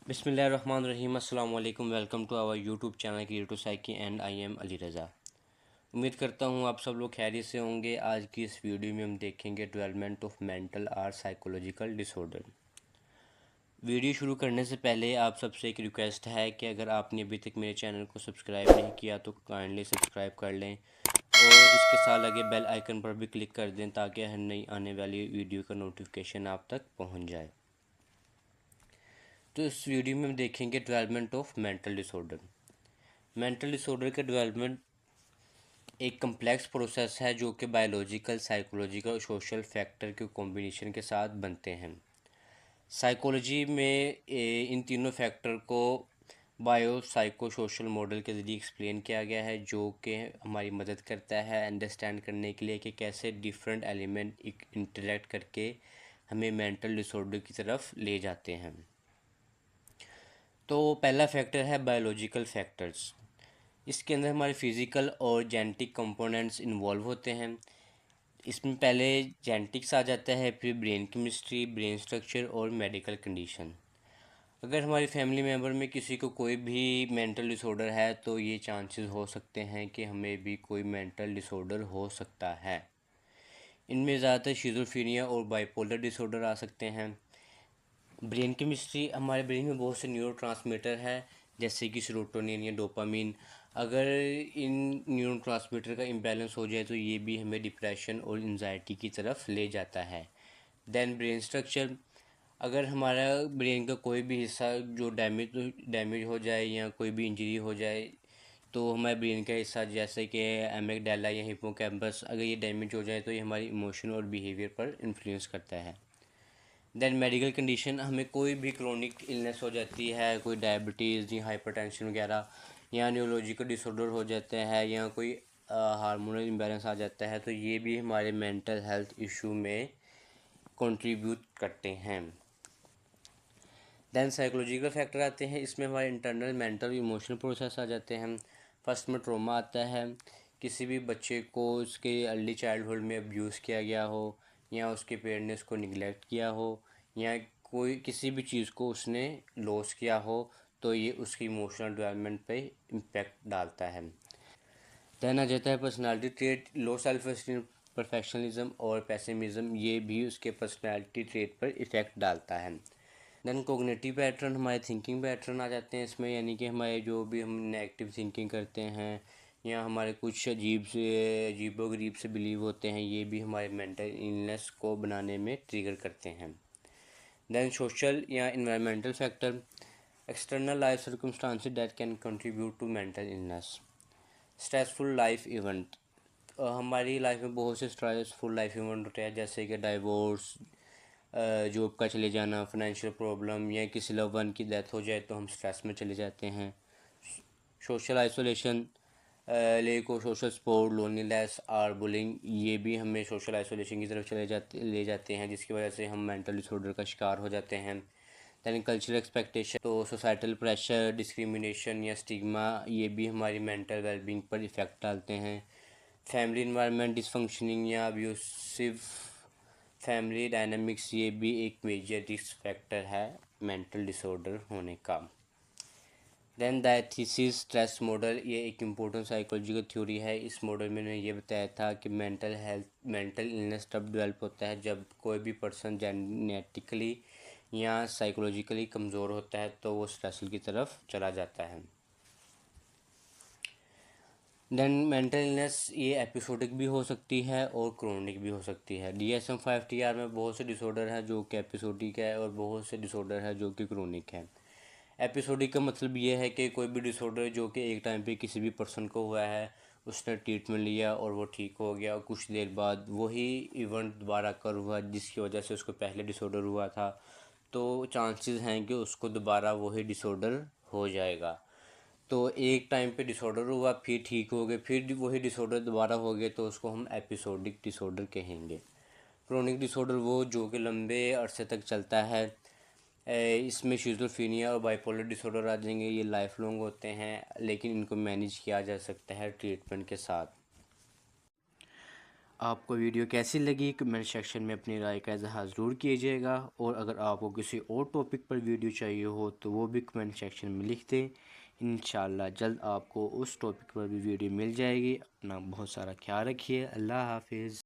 बिस्मिल्लाहिर्रहमानिर्रहीम अस्सलाम वालेकुम। Welcome to our YouTube channel Creative Psyche and I am Ali Raza. उम्मीद करता हूँ आप सब लोग खैरियत से होंगे। आज की इस वीडियो में हम देखेंगे डेवलपमेंट ऑफ मेंटल और साइकोलॉजिकल डिसऑर्डर। वीडियो शुरू करने से पहले आप सबसे एक रिक्वेस्ट है कि अगर आपने अभी तक मेरे चैनल को सब्सक्राइब नहीं किया तो काइंडली सब्सक्राइब कर लें और इसके साथ लगे बेल आइकन पर भी क्लिक कर दें ताकि हर नई आने वाली वीडियो का नोटिफिकेशन आप तक पहुँच जाए। तो इस वीडियो में हम देखेंगे development of mental disorder. Mental disorder का डेवलपमेंट एक कम्प्लेक्स प्रोसेस है जो कि बायोलॉजिकल, साइकोलॉजिकल और सोशल फैक्टर के कॉम्बिनेशन के साथ बनते हैं। साइकोलॉजी में इन तीनों फैक्टर को बायो साइको सोशल मॉडल के ज़रिए एक्सप्लेन किया गया है, जो कि हमारी मदद करता है अंडरस्टैंड करने के लिए कि कैसे डिफरेंट एलिमेंट इंटरेक्ट करके हमें मेंटल डिसऑर्डर की तरफ ले जाते हैं। तो पहला फैक्टर है बायोलॉजिकल फैक्टर्स। इसके अंदर हमारे फिज़िकल और जेनेटिक कंपोनेंट्स इन्वॉल्व होते हैं। इसमें पहले जेनेटिक्स आ जाता है, फिर ब्रेन केमिस्ट्री, ब्रेन स्ट्रक्चर और मेडिकल कंडीशन। अगर हमारी फैमिली मेम्बर में किसी को कोई भी मेंटल डिसऑर्डर है तो ये चांसेस हो सकते हैं कि हमें भी कोई मेंटल डिसऑर्डर हो सकता है। इनमें ज़्यादातर शिज़ोफ्रेनिया और बाइपोलर डिसऑर्डर आ सकते हैं। ब्रेन केमिस्ट्री, हमारे ब्रेन में बहुत से न्यूरोट्रांसमीटर है जैसे कि सेरोटोनिन या डोपामिन। अगर इन न्यूरोट्रांसमीटर का इम्बैलेंस हो जाए तो ये भी हमें डिप्रेशन और एंजाइटी की तरफ ले जाता है। देन ब्रेन स्ट्रक्चर, अगर हमारा ब्रेन का कोई भी हिस्सा जो डैमेज हो जाए या कोई भी इंजरी हो जाए तो हमारे ब्रेन का हिस्सा जैसे कि एमिगडाला या हिप्पोकैम्पस अगर ये डैमेज हो जाए तो ये हमारी इमोशन और बिहेवियर पर इन्फ्लुएंस करता है। देन मेडिकल कंडीशन, हमें कोई भी क्रोनिक इलनेस हो जाती है, कोई डायबिटीज़ या हाइपरटेंशन वगैरह या न्यूरोलॉजिकल डिसऑर्डर हो जाते हैं या कोई हार्मोनल इम्बैलेंस आ जाता है तो ये भी हमारे मेंटल हेल्थ इशू में कंट्रीब्यूट करते हैं। देन साइकोलॉजिकल फैक्टर आते हैं, इसमें हमारे इंटरनल मेंटल इमोशनल प्रोसेस आ जाते हैं। फर्स्ट में ट्रॉमा आता है, किसी भी बच्चे को उसके अर्ली चाइल्डहुड में अब्यूज़ किया गया हो या उसके पेरेंट्स ने उसको निगलेक्ट किया हो या कोई किसी भी चीज़ को उसने लॉस किया हो तो ये उसकी इमोशनल डेवलपमेंट पे इम्पेक्ट डालता है। देन आ जाता है personality trait, low self esteem, perfectionism और पेसिमिज्म, ये भी उसके पर्सनालिटी ट्रेट पर इफ़ेक्ट डालता है। देन कोग्निटिव पैटर्न, हमारे थिंकिंग पैटर्न आ जाते हैं इसमें, यानी कि हमारे जो भी हम नेगेटिव थिंकिंग करते हैं या हमारे कुछ अजीबो गरीब से बिलीव होते हैं ये भी हमारे मेंटल इलनेस को बनाने में ट्रिगर करते हैं। देन सोशल या environmental factor, external life circumstances that can contribute to mental illness. Stressful life event, हमारी लाइफ में बहुत से स्ट्रेसफुल लाइफ इवेंट होते हैं जैसे कि डाइवोर्स, जॉब का चले जाना, फाइनेंशियल प्रॉब्लम या किसी लव वन की डेथ हो जाए तो हम स्ट्रेस में चले जाते हैं। Social isolation, lake of social support, loneliness और बुलिंग, ये भी हमें सोशल आइसोलेशन की तरफ ले जाते हैं जिसकी वजह से हम मेंटल डिसऑर्डर का शिकार हो जाते हैं। दैन कल्चरल एक्सपेक्टेशन, तो सोसाइटल प्रेशर, डिस्क्रिमिनेशन या स्टिग्मा, ये भी हमारी मेंटल वेलबींग पर इफ़ेक्ट डालते हैं। फैमिली इन्वायरमेंट डिसफंक्शनिंग या अब्यूसिव फैमिली डायनामिक्स, ये भी एक मेजर रिस्क फैक्टर है मेंटल डिसऑर्डर होने का। देन डायथीसिस स्ट्रेस मॉडल, ये एक इम्पोर्टेंट साइकोलॉजिकल थ्योरी है। इस मॉडल में ये बताया था कि मेंटल इलनेस तब डेवलप होता है जब कोई भी पर्सन जेनेटिकली या साइकोलॉजिकली कमज़ोर होता है तो वो स्ट्रेस की तरफ चला जाता है। देन मेंटल इलनेस ये एपिसोडिक भी हो सकती है और क्रोनिक भी हो सकती है। DSM-5 में बहुत से डिसऑर्डर हैं जो कि एपिसोडिक है और बहुत से डिसऑर्डर है जो कि क्रोनिक है। एपिसोडिक का मतलब ये है कि कोई भी डिसऑर्डर जो कि एक टाइम पे किसी भी पर्सन को हुआ है, उसने ट्रीटमेंट लिया और वो ठीक हो गया और कुछ देर बाद वही इवेंट दोबारा कर हुआ जिसकी वजह से उसको पहले डिसऑर्डर हुआ था, तो चांसेस हैं कि उसको दोबारा वही डिसऑर्डर हो जाएगा। तो एक टाइम पे डिसऑर्डर हुआ, फिर ठीक हो गए, फिर वही डिसऑर्डर दोबारा हो गए तो उसको हम एपिसोडिक डिसऑर्डर कहेंगे। क्रोनिक डिसऑर्डर वो जो कि लंबे अरसे तक चलता है, इसमें शिज़ोफ्रेनिया और बाइपोलर डिसऑर्डर आ जाएंगे। ये लाइफ लॉन्ग होते हैं लेकिन इनको मैनेज किया जा सकता है ट्रीटमेंट के साथ। आपको वीडियो कैसी लगी कमेंट सेक्शन में अपनी राय का इज़हार ज़रूर कीजिएगा, और अगर आपको किसी और टॉपिक पर वीडियो चाहिए हो तो वो भी कमेंट सेक्शन में लिख दें। इंशाल्लाह जल्द आपको उस टॉपिक पर भी वीडियो मिल जाएगी। अपना बहुत सारा ख्याल रखिए। अल्लाह हाफिज़।